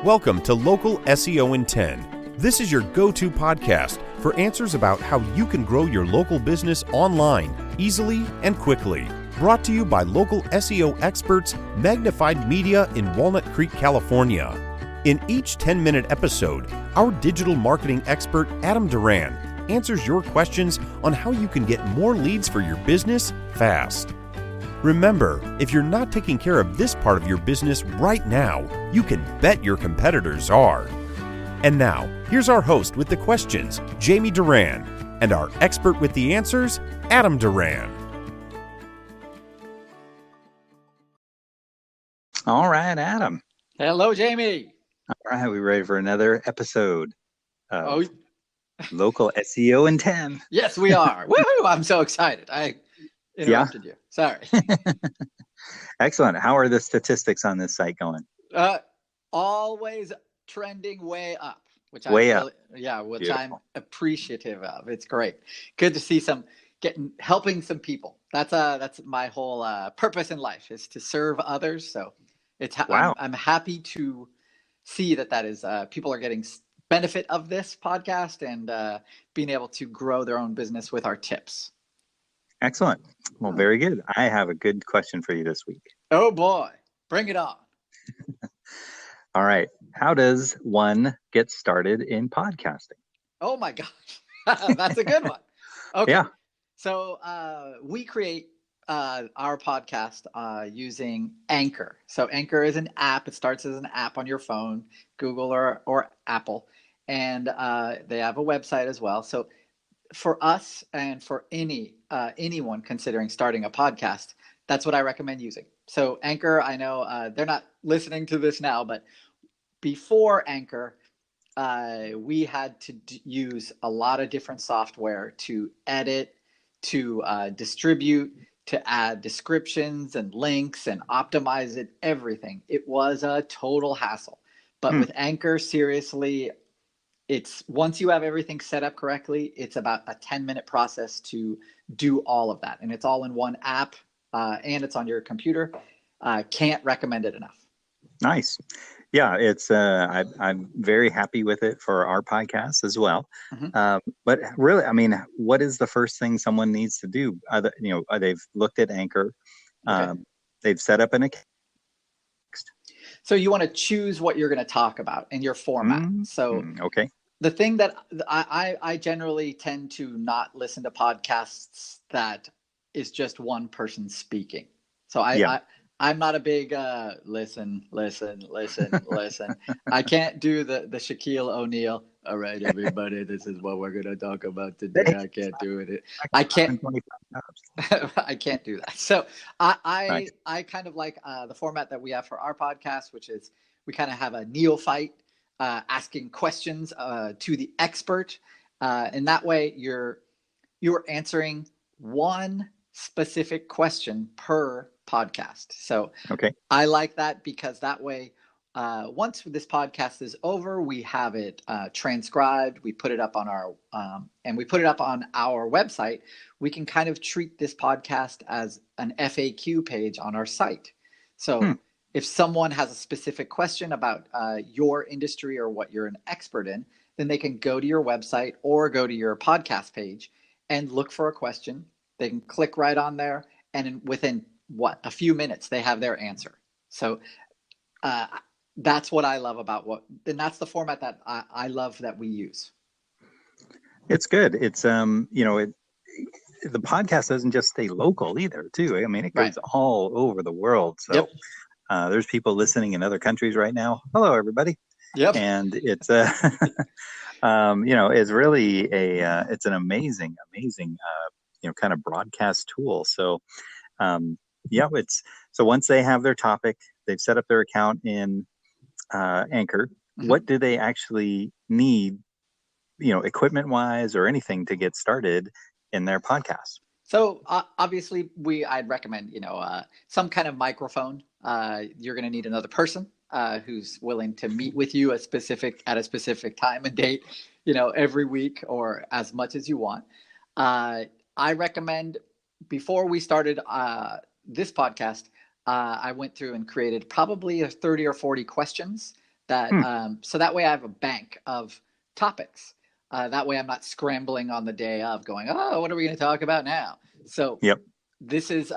Welcome to Local SEO in 10. This is your go-to podcast for answers about how you can grow your local business online easily and quickly. Brought to you by local SEO experts Magnified Media in Walnut Creek, California. In each 10-minute episode, our digital marketing expert Adam Duran answers your questions on how you can get more leads for your business fast. Remember, if you're not taking care of this part of your business right now, you can bet your competitors are. And now, here's our host with the questions, Jamie Duran, and our expert with the answers, Adam Duran. All right, Adam. Hello, Jamie. All right, we ready for another episode of Oh, Local SEO in 10. yes, we are. Woohoo! I'm so excited. I interrupted you. Sorry. Excellent. How are the statistics on this site going? Always trending way up, which Beautiful. I'm appreciative of. It's great. Good to see helping some people. That's my whole purpose in life, is to serve others. So Wow. I'm happy to see that is people are getting benefit of this podcast and being able to grow their own business with our tips. Excellent. Well, very good. I have a good question for you this week. Oh boy, bring it on. All right. How does one get started in podcasting? Oh my gosh, that's a good one. Okay. Yeah. So we create our podcast using Anchor. So Anchor is an app. It starts as an app on your phone, Google or Apple, and they have a website as well. So for us and for anyone considering starting a podcast, that's what I recommend using. So Anchor, I know they're not listening to this now, but before Anchor, we had to use a lot of different software to edit, to distribute, to add descriptions and links and optimize it, everything. It was a total hassle. But with Anchor, seriously, it's once you have everything set up correctly, it's about a 10-minute process to do all of that. And it's all in one app and it's on your computer. Can't recommend it enough. Nice. Yeah, it's I'm very happy with it for our podcast as well. Mm-hmm. But really, I mean, what is the first thing someone needs to do? They've looked at Anchor. Okay. They've set up an account. So you want to choose what you're going to talk about in your format. So okay. The thing that I generally tend to not listen to podcasts that is just one person speaking. So I'm not a big listen. I can't do the Shaquille O'Neal. All right, everybody, this is what we're going to talk about today. I can't do it. I can't do that. So I kind of like the format that we have for our podcast, which is we kind of have a neophyte asking questions to the expert. And that way you're answering one specific question per podcast. So okay. I like that because that way, once this podcast is over, we have it transcribed. We put it up on our website. We can kind of treat this podcast as an FAQ page on our site. So if someone has a specific question about your industry or what you're an expert in, then they can go to your website or go to your podcast page and look for a question. They can click right on there, and within a few minutes, they have their answer. So that's what I love and that's the format that I love that we use. It's good. It's the podcast doesn't just stay local either, too. I mean, it goes all over the world. So there's people listening in other countries right now. Hello, everybody. Yep. And it's it's really it's an amazing kind of broadcast tool. So so once they have their topic, they've set up their account in Anchor. Mm-hmm. What do they actually need, equipment wise or anything to get started in their podcast? So obviously I'd recommend, some kind of microphone. You're going to need another person who's willing to meet with you at a specific time and date, every week or as much as you want. I recommend, before we started this podcast, I went through and created probably 30 or 40 questions that so that way I have a bank of topics. That way I'm not scrambling on the day of going, oh, what are we going to talk about now? So this is,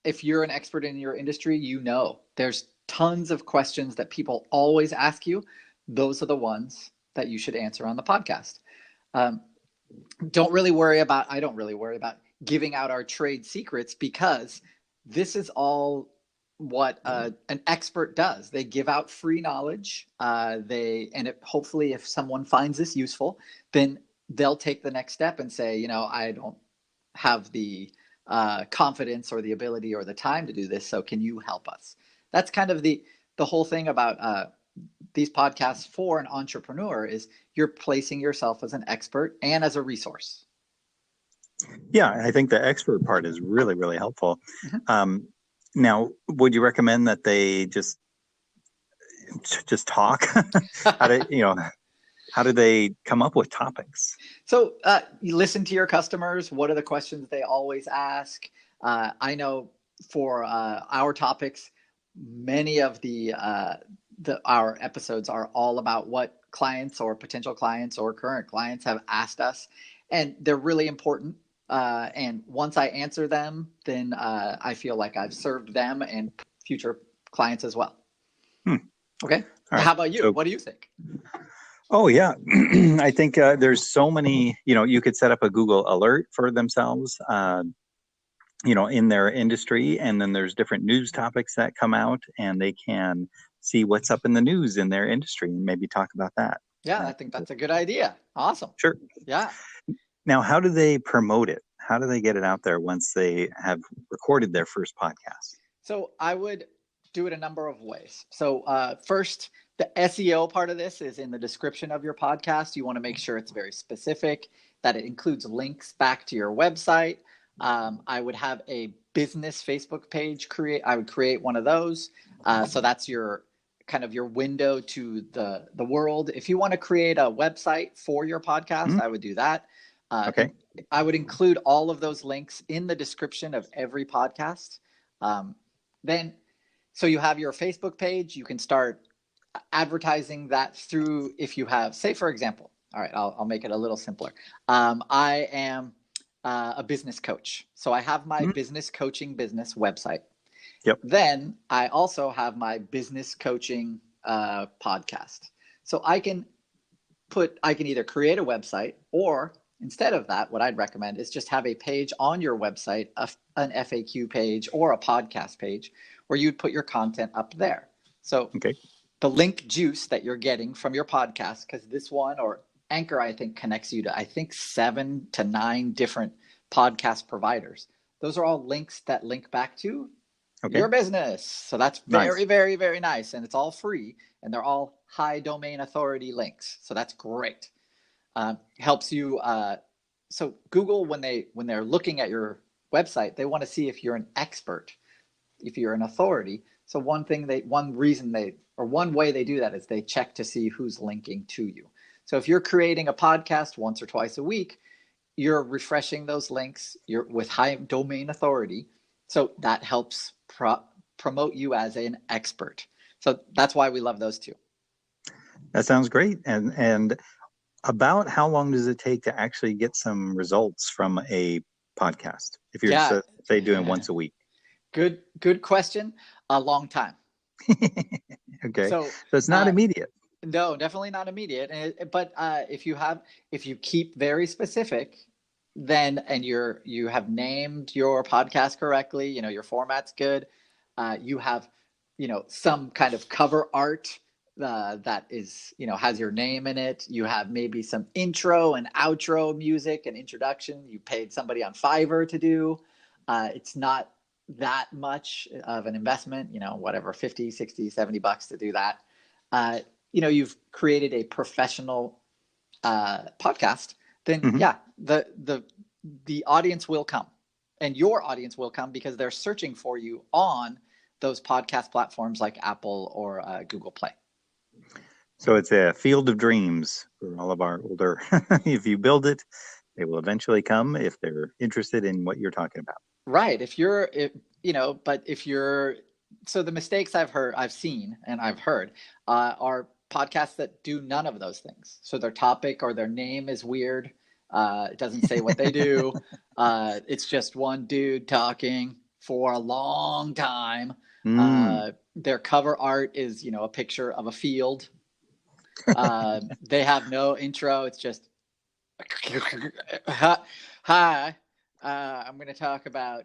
if you're an expert in your industry, you know, there's tons of questions that people always ask you. Those are the ones that you should answer on the podcast. I don't really worry about giving out our trade secrets, because this is all what an expert does. They give out free knowledge. Hopefully if someone finds this useful, then they'll take the next step and say, you know, I don't have the confidence or the ability or the time to do this. So can you help us? That's kind of the whole thing about these podcasts for an entrepreneur, is you're placing yourself as an expert and as a resource. Yeah, I think the expert part is really, really helpful. Now, would you recommend that they just talk? How do they come up with topics? So you listen to your customers. What are the questions they always ask? I know for our topics, many of our episodes are all about what clients or potential clients or current clients have asked us, and they're really important. And once I answer them, then I feel like I've served them and future clients as well. Okay. Right. How about you? So, what do you think? Oh, yeah. I think there's so many, you could set up a Google alert for themselves, in their industry. And then there's different news topics that come out, and they can see what's up in the news in their industry and maybe talk about that. Yeah, I think that's a good idea. Awesome. Sure. Yeah. Now, how do they promote it? How do they get it out there once they have recorded their first podcast? So I would do it a number of ways. So first, the SEO part of this is in the description of your podcast. You want to make sure it's very specific, that it includes links back to your website. I would have a business Facebook page I would create one of those. So that's your kind of your window to the world. If you want to create a website for your podcast, I would do that. Okay. I would include all of those links in the description of every podcast. So you have your Facebook page. You can start advertising that through, if you have, say, for example, all right, I'll make it a little simpler. I am a business coach. So I have my business coaching business website. Yep. Then I also have my business coaching podcast. So I can either create a website, or instead of that, what I'd recommend is just have a page on your website, an FAQ page or a podcast page, where you'd put your content up there. So the link juice that you're getting from your podcast, because this one, or Anchor, I think connects you to 7 to 9 different podcast providers. Those are all links that link back to your business. So that's very, very, very nice. And it's all free, and they're all high domain authority links. So that's great. Helps you. So Google, when they're looking at your website, they want to see if you're an expert, if you're an authority. So one way they do that is they check to see who's linking to you. So if you're creating a podcast once or twice a week, you're refreshing those links. You're with high domain authority. So that helps promote you as an expert. So that's why we love those two. That sounds great. And about how long does it take to actually get some results from a podcast, if you're say doing once a week? Good question. A long time. Okay. So it's not immediate. No, definitely not immediate. But if you keep very specific, then, and you have named your podcast correctly, your format's good, you have, some kind of cover art that is, has your name in it. You have maybe some intro and outro music and introduction. You paid somebody on Fiverr to do. It's not that much of an investment, whatever, 50, 60, 70 bucks to do that. You've created a professional podcast, then the audience will come, and your audience will come because they're searching for you on those podcast platforms like Apple or Google Play. So it's a field of dreams for all of our older. If you build it, they will eventually come if they're interested in what you're talking about. Right. But if you're So the mistakes I've seen and I've heard are podcasts that do none of those things. So their topic or their name is weird. It doesn't say what they do. It's just one dude talking for a long time. Their cover art is, a picture of a field. They have no intro. It's just, hi, I'm going to talk about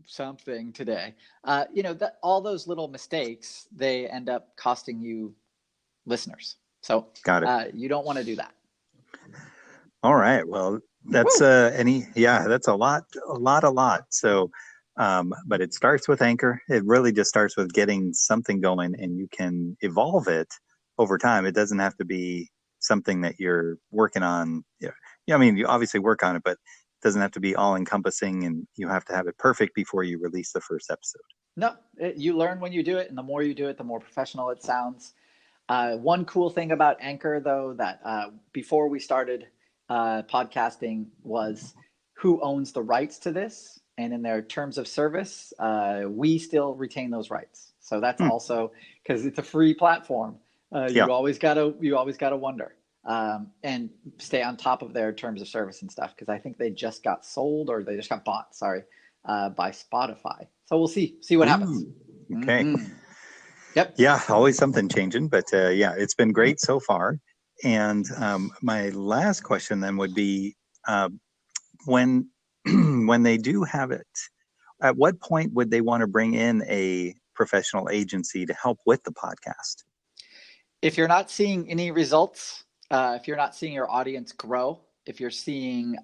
something today. All those little mistakes, they end up costing you listeners. So got it. You don't want to do that. All right. Well, that's that's a lot. So, but it starts with Anchor. It really just starts with getting something going, and you can evolve it over time. It doesn't have to be something that you're working on. I mean, you obviously work on it, but it doesn't have to be all encompassing, and you have to have it perfect before you release the first episode. No, you learn when you do it, and the more you do it, the more professional it sounds. One cool thing about Anchor, though, that before we started podcasting was who owns the rights to this, and in their terms of service, we still retain those rights. So that's also because it's a free platform. You always gotta wonder and stay on top of their terms of service and stuff, because I think they just got sold, or they just got bought. Sorry, by Spotify. So we'll see what happens. Okay. Mm-hmm. Yep. Yeah, always something changing, but it's been great so far. And my last question then would be, when they do have it, at what point would they want to bring in a professional agency to help with the podcast? If you're not seeing any results, if you're not seeing your audience grow, if you're seeing,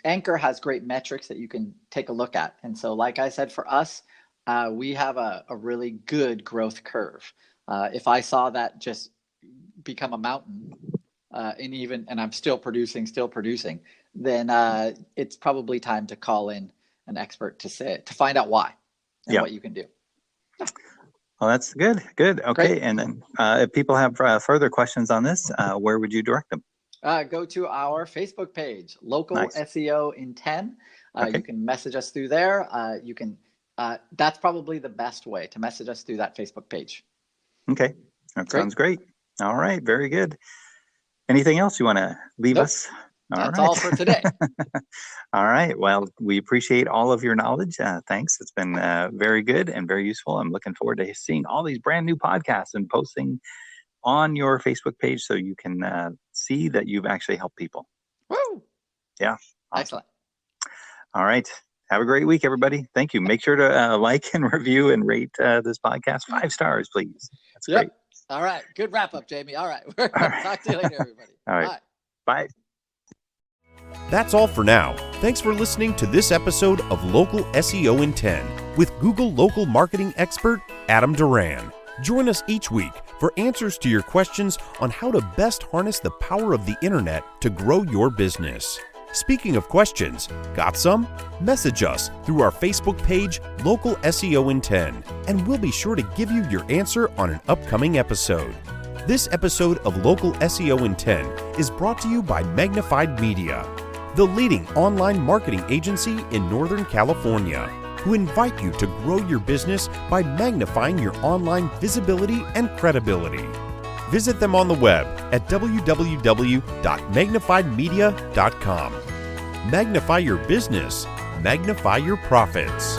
Anchor has great metrics that you can take a look at. And so, like I said, for us, we have a really good growth curve. If I saw that just become a mountain, and I'm still producing, then it's probably time to call in an expert to find out why and what you can do. Well, that's good. Okay. Great. And then if people have further questions on this, where would you direct them? Go to our Facebook page, Local SEO in 10. Okay. You can message us through there. You can. That's probably the best way to message us through that Facebook page. Okay. That sounds great. All right. Very good. Anything else you want to leave us? That's all for today. All right. Well, we appreciate all of your knowledge. Thanks. It's been very good and very useful. I'm looking forward to seeing all these brand new podcasts and posting on your Facebook page so you can see that you've actually helped people. Woo! Yeah. Awesome. Excellent. All right. Have a great week, everybody. Thank you. Make sure to like and review and rate this podcast 5 stars, please. That's great. All right. Good wrap up, Jamie. All right. Talk to you later, everybody. All right. Bye. That's all for now. Thanks for listening to this episode of Local SEO in 10 with Google local marketing expert Adam Duran. Join us each week for answers to your questions on how to best harness the power of the internet to grow your business. Speaking of questions, got some? Message us through our Facebook page, Local SEO in 10, and we'll be sure to give you your answer on an upcoming episode. This episode of Local SEO in 10 is brought to you by Magnified Media, the leading online marketing agency in Northern California, who invite you to grow your business by magnifying your online visibility and credibility. Visit them on the web at www.magnifiedmedia.com. Magnify your business, magnify your profits.